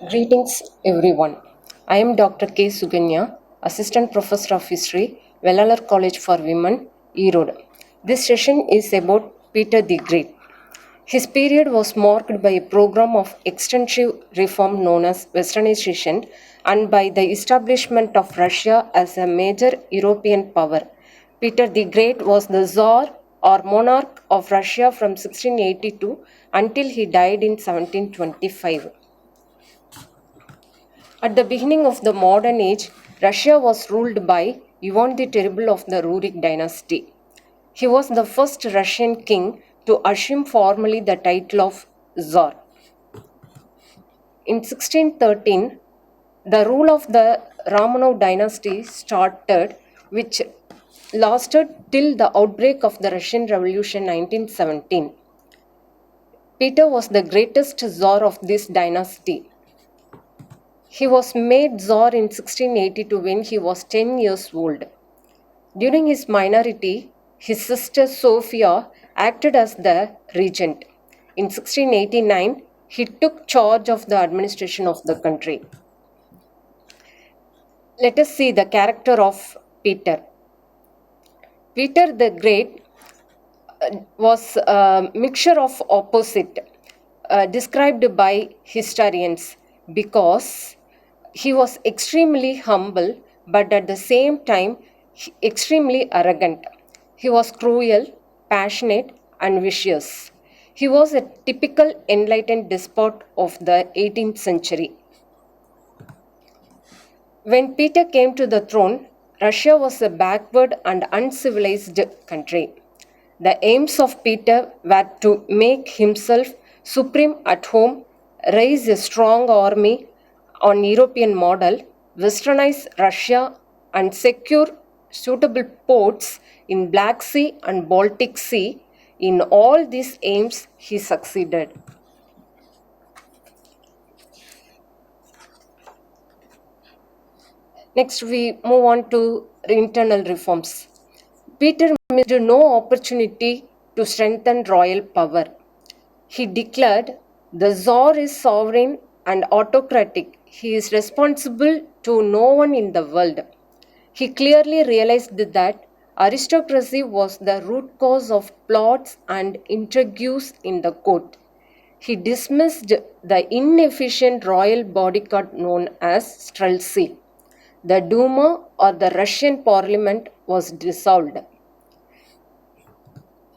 Greetings, everyone. I am Dr. K. Suganya, Assistant Professor of History, Vellalar College for Women, Erode. This session is about Peter the Great. His period was marked by a program of extensive reform known as Westernization and by the establishment of Russia as a major European power. Peter the Great was the Tsar or monarch of Russia from 1682 until he died in 1725. At the beginning of the modern age, Russia was ruled by Ivan the Terrible of the Rurik dynasty. He was the first Russian king to assume formally the title of Tsar. In 1613, the rule of the Romanov dynasty started, which lasted till the outbreak of the Russian Revolution 1917. Peter was the greatest Tsar of this dynasty. He was made Tsar in 1682 when he was 10 years old. During his minority, his sister Sophia acted as the regent. In 1689, he took charge of the administration of the country. Let us see the character of Peter. Peter the Great was a mixture of opposite described by historians because he was extremely humble but at the same time extremely arrogant. He was cruel, passionate, and vicious. He was a typical enlightened despot of the 18th century. When Peter came to the throne, Russia was a backward and uncivilized country. The aims of Peter were to make himself supreme at home, raise a strong army on European model, westernize Russia, and secure suitable ports in Black Sea and Baltic Sea. In all these aims, he succeeded. Next, we move on to internal reforms. Peter missed no opportunity to strengthen royal power. He declared, "The Tsar is sovereign and autocratic. He is responsible to no one in the world." He clearly realized that aristocracy was the root cause of plots and intrigues in the court. He dismissed the inefficient royal bodyguard known as Streltsy. The Duma or the Russian parliament was dissolved.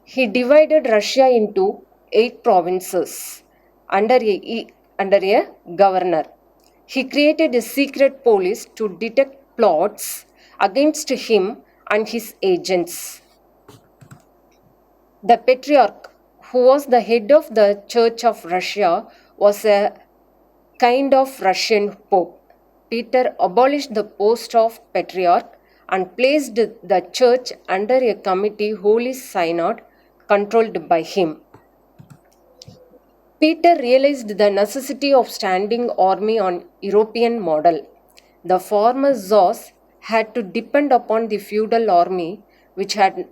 He divided Russia into 8 provinces under a governor. He created a secret police to detect plots against him and his agents. The Patriarch, who was the head of the Church of Russia, was a kind of Russian pope. Peter abolished the post of Patriarch and placed the church under a committee, Holy Synod, controlled by him. Peter realized the necessity of standing army on European model. The former Tsars had to depend upon the feudal army, which had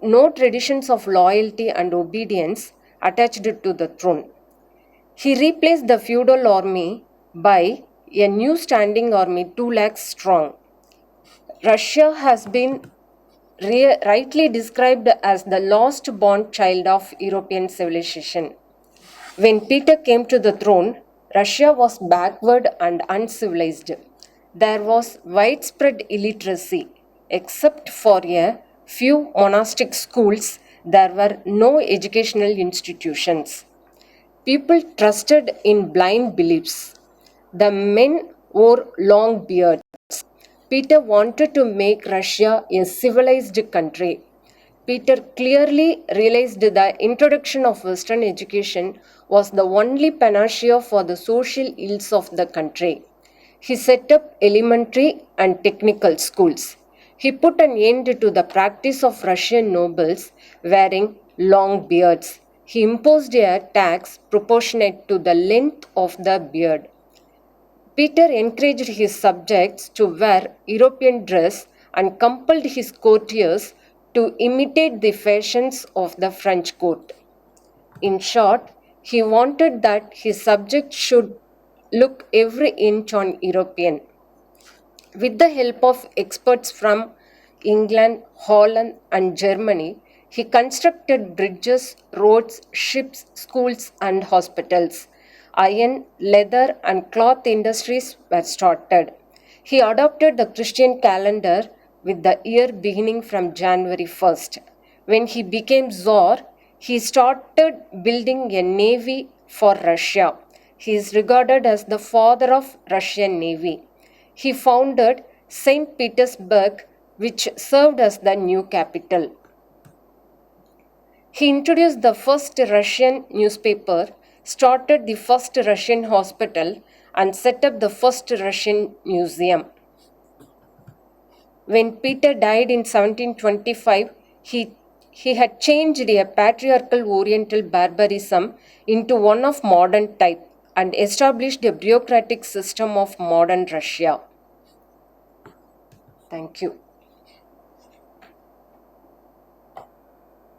no traditions of loyalty and obedience attached to the throne. He replaced the feudal army by a new standing army 2 lakhs strong. Russia has been rightly described as the lost born child of European civilization. When Peter came to the throne, Russia was backward and uncivilized. There was widespread illiteracy. Except for a few monastic schools, there were no educational institutions. People trusted in blind beliefs. The men wore long beards. Peter wanted to make Russia a civilized country. Peter clearly realized the introduction of Western education was the only panacea for the social ills of the country. He set up elementary and technical schools. He put an end to the practice of Russian nobles wearing long beards. He imposed a tax proportionate to the length of the beard. Peter encouraged his subjects to wear European dress and compelled his courtiers to imitate the fashions of the French court. In short, he wanted that his subjects should look every inch on European. With the help of experts from England, Holland, and Germany, he constructed bridges, roads, ships, schools, and hospitals. Iron, leather, and cloth industries were started. He adopted the Christian calendar with the year beginning from January 1st. When he became Tsar, he started building a navy for Russia. He is regarded as the father of Russian navy. He founded St. Petersburg, which served as the new capital. He introduced the first Russian newspaper, started the first Russian hospital, and set up the first Russian museum. When Peter died in 1725, he had changed a patriarchal Oriental barbarism into one of modern type and established a bureaucratic system of modern Russia. Thank you.